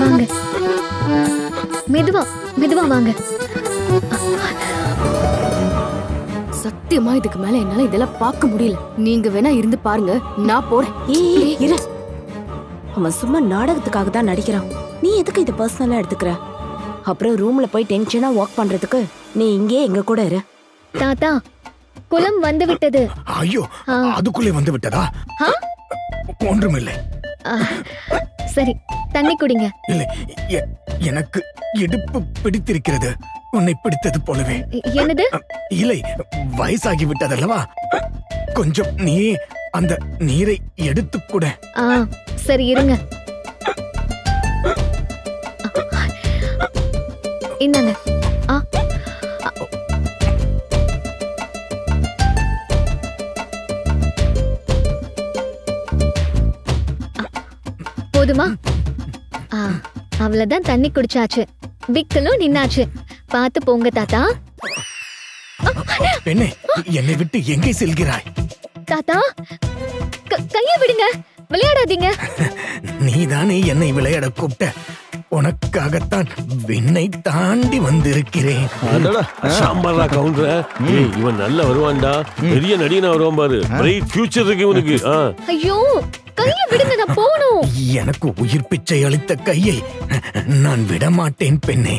வாங்க. மெதுவா மெதுவா வாங்க. சத்தியமா இதுக்கு மேல என்னால இதெல்லாம் பார்க்க முடியல. நீங்க வேணா இருந்து பாருங்க, நான் போறேன். இரு. அவன் சும்மா நாடகத்துக்காக தான் நடிக்கிறான். நீ எதுக்கு இத பர்சனலா எடுத்துக்கற? அப்புறம் ரூம்ல போய் டென்ஷனா வாக் பண்றதுக்கு நீ இங்கே எங்க கூட இரு. தாத்தா, குலம் வந்து விட்டது. ஐயோ, அதுக்குள்ளே வந்து விட்டதா? ஒன்றுமில்லை. சரி, தண்ணி குடிங்க. இல்லை, எனக்கு இடுப்பு பிடித்திருக்கிறது, உன்னை பிடித்தது போலவே. என்னது? இல்லை, வயசாகி விட்டதல்லவா, கொஞ்சம் நீ அந்த நீரை எடுத்துக்கூட. சரி இருங்க. இந்தாங்க. போதுமா? அவ்வளவுதான், தண்ணி குடிச்சாச்சு, விக்கலும் நின்னாச்சு. பாத்து போங்க தாத்தா. பெண்ணே, என்னை விட்டு எங்கே செல்கிறாய்? தாத்தா, கைய விடுங்க, விளையாடாதீங்க. நீதானே என்னை விளையாட கூப்பிட்ட, உனக்காகத்தான் விண்ணை தாண்டி வந்திருக்கிறேன். இவன் நல்ல வருவான்டா, பெரிய நடிகனா வருவான் பாரு. பிரைட் ஃபியூச்சர் இருக்கு இவனுக்கு. ஐயோ, கைய விடுங்க, நான் போணும். எனக்கு உயிர் பிச்சை அளித்த கையை நான் விடமாட்டேன் பெண்ணே.